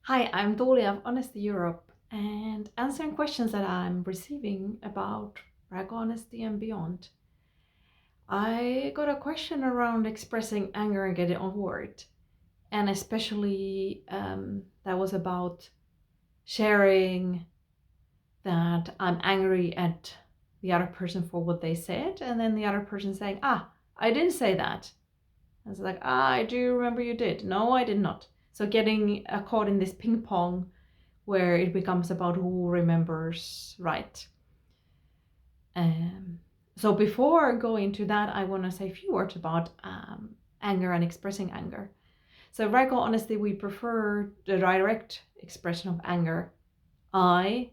Hi, I'm Tuulia of Honesty Europe and answering questions that I'm receiving about brag honesty and beyond. I got a question around expressing anger and getting over it, and especially that was about sharing that I'm angry at the other person for what they said, and then the other person saying, I didn't say that. And it's like, I do remember you did. No, I did not. So getting caught in this ping pong where it becomes about who remembers right. Um, so before going to that, I want to say a few words about anger and expressing anger. So radical honesty, we prefer the direct expression of anger. I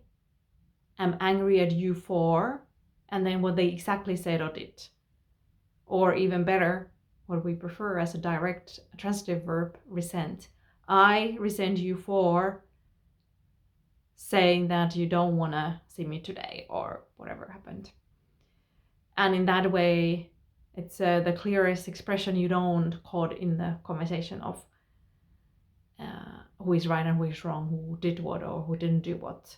am angry at you for, and then what they exactly said or did. Or even better, what we prefer as a direct transitive verb, resent. I resent you for saying that you don't want to see me today or whatever happened. And in that way, it's the clearest expression. You don't caught in the conversation of who is right and who is wrong, who did what or who didn't do what,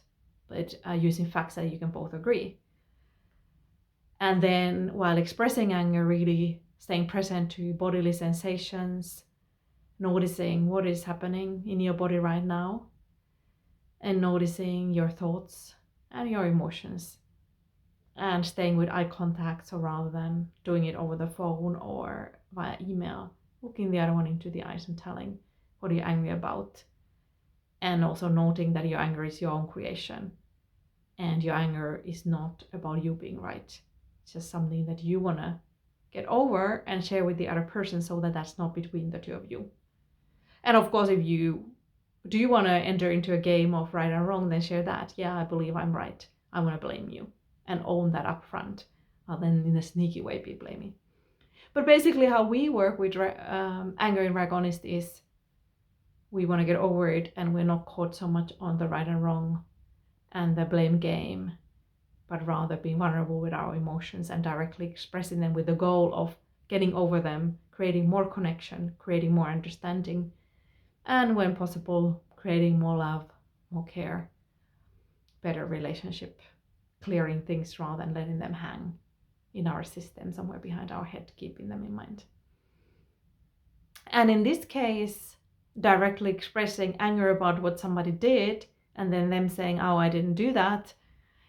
but using facts that you can both agree. And then while expressing anger, really staying present to bodily sensations, noticing what is happening in your body right now, and noticing your thoughts and your emotions, and staying with eye contact. So rather than doing it over the phone or via email, looking the other one into the eyes and telling what you're angry about, and also noting that your anger is your own creation and your anger is not about you being right. It's just something that you want to get over and share with the other person, so that that's not between the two of you. And of course, if you do want to enter into a game of right and wrong, then share that. Yeah, I believe I'm right. I want to blame you, and own that up front, rather than in a sneaky way be blaming. But basically, how we work with anger and rag honesty is we want to get over it, and we're not caught so much on the right and wrong and the blame game, but rather being vulnerable with our emotions and directly expressing them with the goal of getting over them, creating more connection, creating more understanding, and when possible, creating more love, more care, better relationship, clearing things rather than letting them hang in our system somewhere behind our head, keeping them in mind. And in this case, directly expressing anger about what somebody did and then them saying, oh, I didn't do that.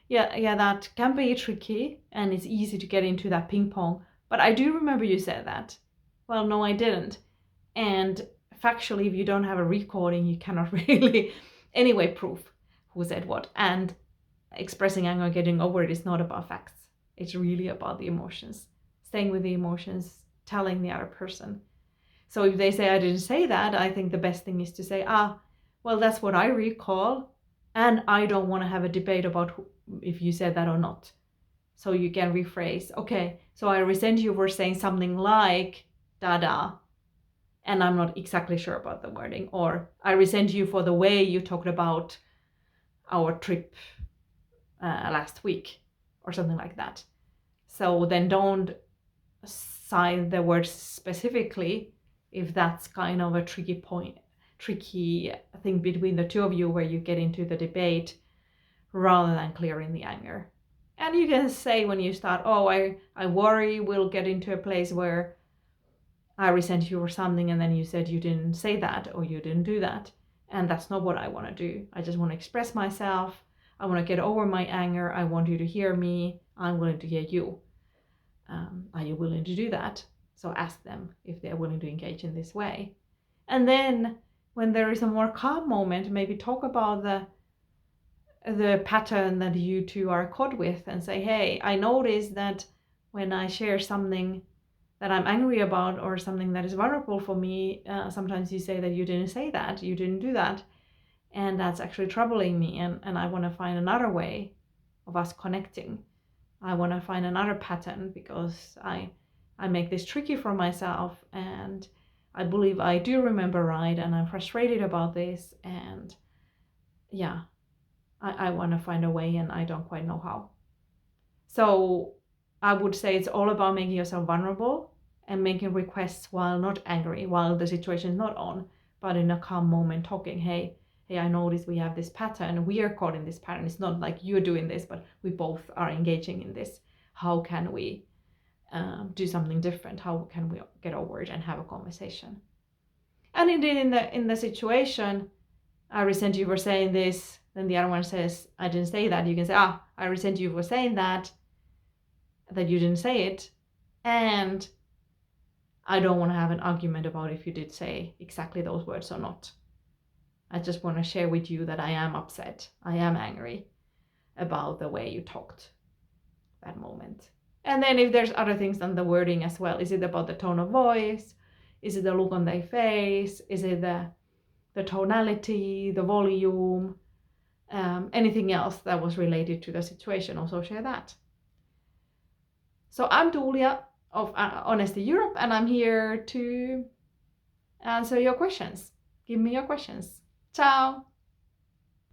Yeah, that can be tricky, and it's easy to get into that ping pong. But I do remember you said that. Well, no, I didn't. And factually, if you don't have a recording, you cannot really anyway prove who said what. And expressing anger, getting over it is not about facts. It's really about the emotions. Staying with the emotions, telling the other person. So if they say I didn't say that, I think the best thing is to say, well, that's what I recall, and I don't want to have a debate about if you said that or not. So you can rephrase, okay, so I resent you for saying something like da, and I'm not exactly sure about the wording, or I resent you for the way you talked about our trip last week, or something like that. So then don't sign the words specifically if that's kind of a tricky thing between the two of you where you get into the debate rather than clearing the anger. And you can say when you start, I worry we'll get into a place where I resent you for something, and then you said you didn't say that or you didn't do that. And that's not what I want to do. I just want to express myself. I want to get over my anger. I want you to hear me. I'm willing to hear you. Are you willing to do that? So ask them if they're willing to engage in this way. And then when there is a more calm moment, maybe talk about the pattern that you two are caught with and say, hey, I noticed that when I share something that I'm angry about or something that is vulnerable for me, sometimes you say that you didn't say that, you didn't do that. And that's actually troubling me. And I want to find another way of us connecting. I want to find another pattern because I make this tricky for myself, and I believe I do remember right, and I'm frustrated about this, and yeah, I want to find a way, and I don't quite know how. So I would say it's all about making yourself vulnerable and making requests while not angry, while the situation is not on, but in a calm moment talking, hey, hey, I notice we have this pattern, we are caught in this pattern. It's not like you're doing this, but we both are engaging in this. How can we do something different? How can we get over it and have a conversation? And indeed, in the situation, I resent you for saying this, then the other one says, I didn't say that. You can say, I resent you for saying that you didn't say it. And I don't want to have an argument about if you did say exactly those words or not. I just want to share with you that I am upset. I am angry about the way you talked that moment. And then if there's other things than the wording as well, is it about the tone of voice? Is it the look on their face? Is it the tonality, the volume, anything else that was related to the situation? Also share that. So I'm Tuulia of Honesty Europe, and I'm here to answer your questions. Give me your questions. Ciao!